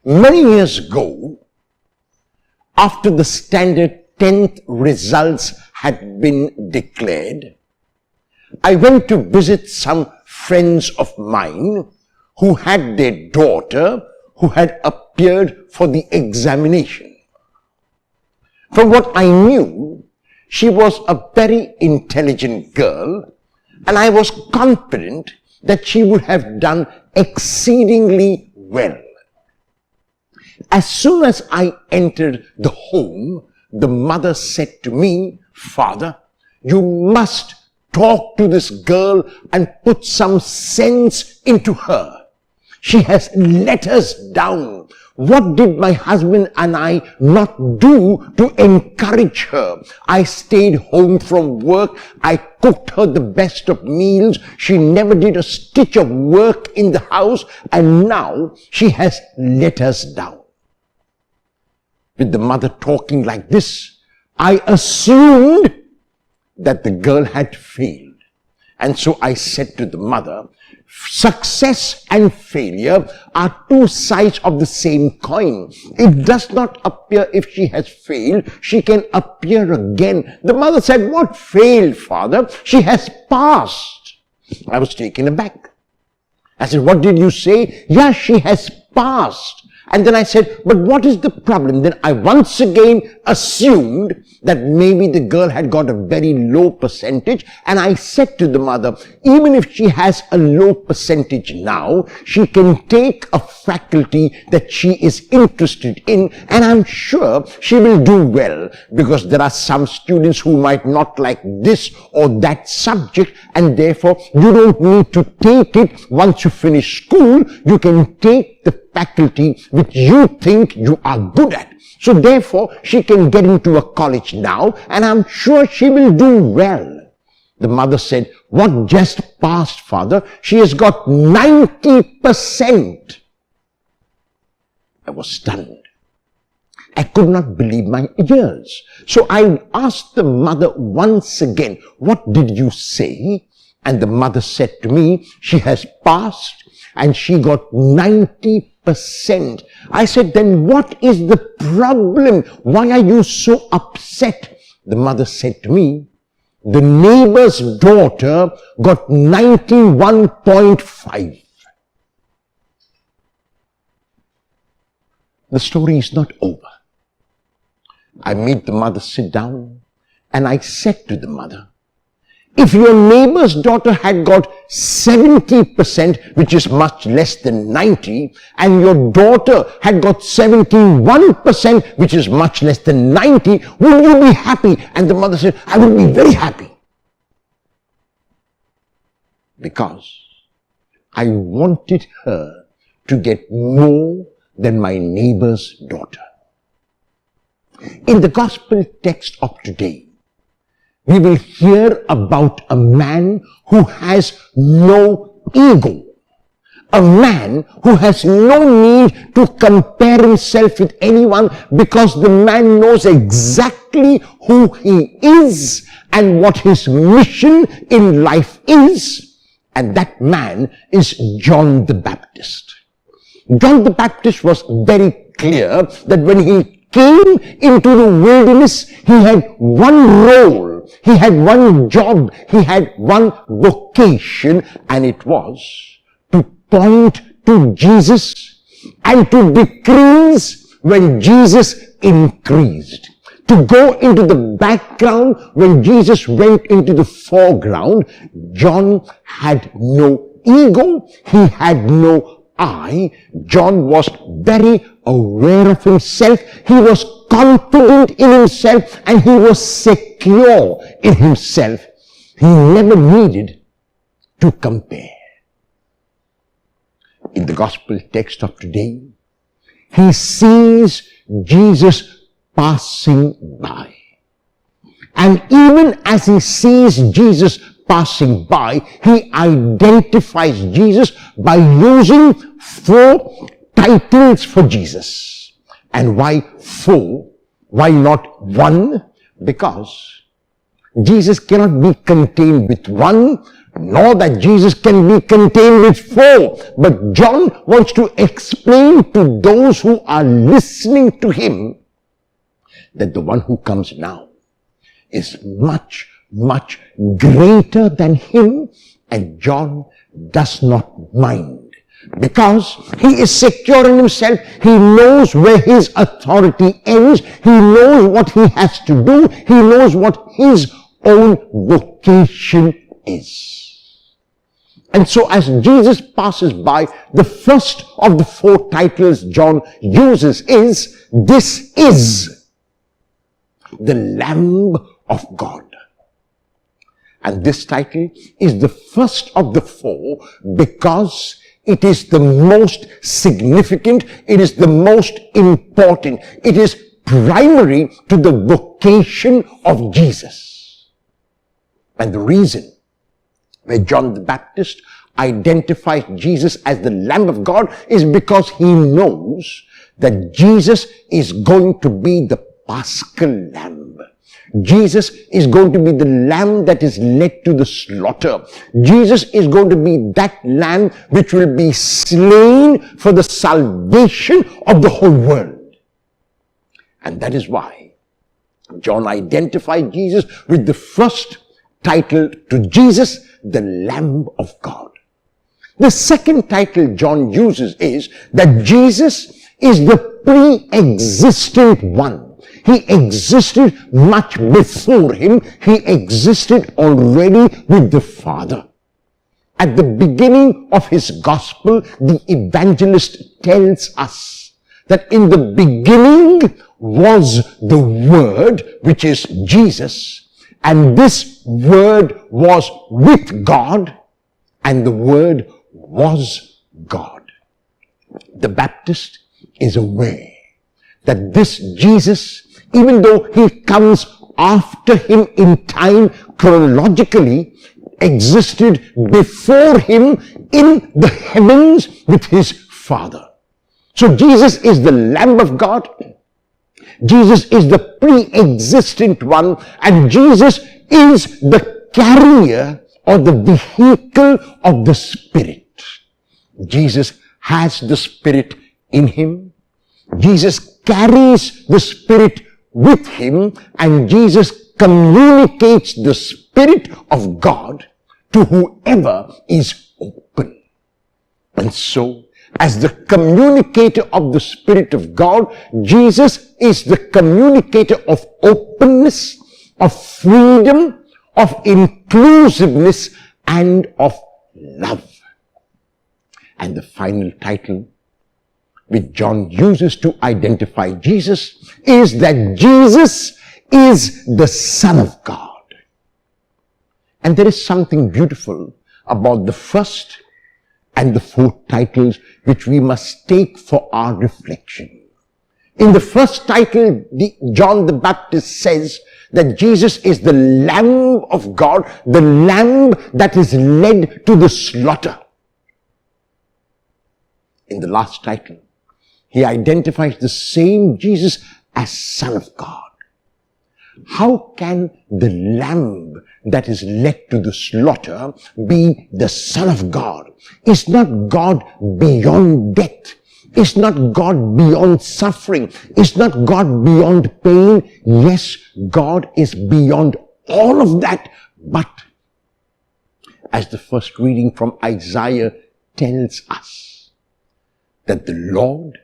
Many years ago, after the standard 10th results had been declared, I went to visit some friends of mine who had their daughter who had appeared for the examination. From what I knew, she was a very intelligent girl, and I was confident that she would have done exceedingly well. As soon as I entered the home, the mother said to me, "Father, you must talk to this girl and put some sense into her. She has let us down. What did my husband and I not do to encourage her? I stayed home from work. I cooked her the best of meals. She never did a stitch of work in the house, and now she has let us down." With the mother talking like this, I assumed that the girl had failed. And so I said to the mother, success and failure are two sides of the same coin. It does not appear if she has failed, she can appear again. The mother said, "What failed, father? She has passed." I was taken aback. I said, "What did you say?" "Yes, she has passed." And then I said, "But what is the problem?" Then I once again assumed that maybe the girl had got a very low percentage. And I said to the mother, even if she has a low percentage now, she can take a faculty that she is interested in, and I'm sure she will do well, because there are some students who might not like this or that subject, and therefore you don't need to take it once you finish school. You can take the faculty which you think you are good at. So therefore, she can get into a college now, and I'm sure she will do well. The mother said, "What just passed, father? She has got 90%. I was stunned. I could not believe my ears. So I asked the mother once again, "What did you say?" And the mother said to me, "She has passed and she got 90%. I said, "Then what is the problem? Why are you so upset?" The mother said to me, "The neighbor's daughter got 91.5. The story is not over. I made the mother sit down, and I said to the mother, "If your neighbor's daughter had got 70%, which is much less than 90, and your daughter had got 71%, which is much less than 90, will you be happy?" And the mother said, "I will be very happy, because I wanted her to get more than my neighbor's daughter." In the gospel text of today, we will hear about a man who has no ego. A man who has no need to compare himself with anyone, because the man knows exactly who he is and what his mission in life is. And that man is John the Baptist. John the Baptist was very clear that when he came into the wilderness, he had one role, he had one job, he had one vocation, and it was to point to Jesus and to decrease when Jesus increased. To go into the background when Jesus went into the foreground. John had no ego, he had no I. John was very aware of himself, he was confident in himself, and he was secure in himself. He never needed to compare. In the gospel text of today, he sees Jesus passing by. And even as he sees Jesus passing by, he identifies Jesus by using 4 titles for Jesus. And why 4? Why not 1? Because Jesus cannot be contained with 1, nor that Jesus can be contained with four. But John wants to explain to those who are listening to him that the one who comes now is much, much greater than him, and John does not mind. Because he is secure in himself, he knows where his authority ends, he knows what he has to do, he knows what his own vocation is. And so as Jesus passes by, the first of the four titles John uses is, "This is the Lamb of God." And this title is the first of the four because it is the most significant, it is the most important, it is primary to the vocation of Jesus. And the reason where John the Baptist identifies Jesus as the Lamb of God is because he knows that Jesus is going to be the Paschal Lamb. Jesus is going to be the lamb that is led to the slaughter. Jesus is going to be that lamb which will be slain for the salvation of the whole world. And that is why John identified Jesus with the first title to Jesus, the Lamb of God. The second title John uses is that Jesus is the pre-existent one. He existed much before him. He existed already with the Father. At the beginning of his gospel, the evangelist tells us that in the beginning was the Word, which is Jesus, and this Word was with God, and the Word was God. The Baptist is aware that this Jesus, even though he comes after him in time chronologically, existed before him in the heavens with his Father. So Jesus is the Lamb of God. Jesus is the pre-existent one, and Jesus is the carrier or the vehicle of the Spirit. Jesus has the Spirit in him. Jesus carries the Spirit with him, and Jesus communicates the Spirit of God to whoever is open. And so, as the communicator of the Spirit of God, Jesus is the communicator of openness, of freedom, of inclusiveness, and of love. And the final title which John uses to identify Jesus is that Jesus is the Son of God. And there is something beautiful about the first and the fourth titles which we must take for our reflection. In the first title, John the Baptist says that Jesus is the Lamb of God, the Lamb that is led to the slaughter. In the last title, he identifies the same Jesus as Son of God. How can the Lamb that is led to the slaughter be the Son of God? Is not God beyond death? Is not God beyond suffering? Is not God beyond pain? Yes, God is beyond all of that. But as the first reading from Isaiah tells us, that the Lord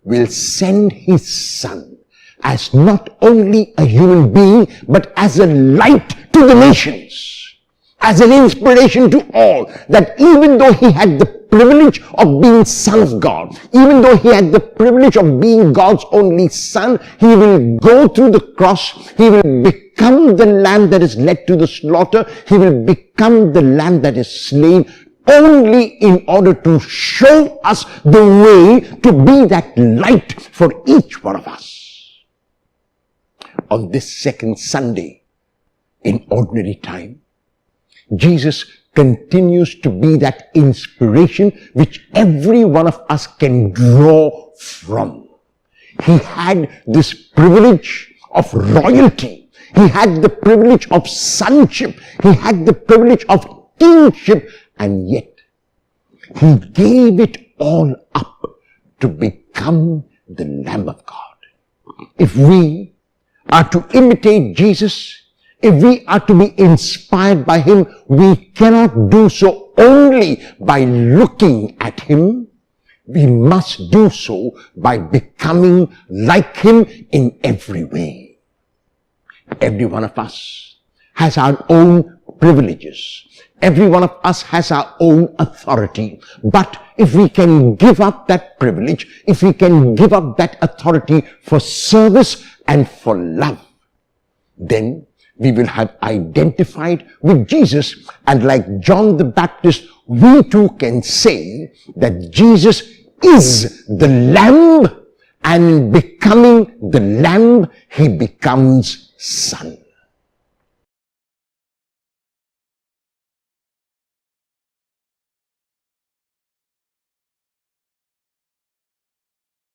will send his Son as not only a human being, but as a light to the nations, as an inspiration to all, that even though he had the privilege of being Son of God, even though he had the privilege of being God's only Son, he will go through the cross, he will become the lamb that is led to the slaughter, he will become the lamb that is slain, only in order to show us the way to be that light for each one of us. On this second Sunday, in ordinary time, Jesus continues to be that inspiration which every one of us can draw from. He had this privilege of royalty. He had the privilege of sonship. He had the privilege of kingship, and yet he gave it all up to become the Lamb of God. If we are to imitate Jesus, if we are to be inspired by him, we cannot do so only by looking at him. We must do so by becoming like him in every way. Every one of us has our own privileges. Every one of us has our own authority. But if we can give up that privilege, if we can give up that authority for service and for love, then we will have identified with Jesus, and like John the Baptist, we too can say that Jesus is the Lamb, and becoming the Lamb, he becomes Son.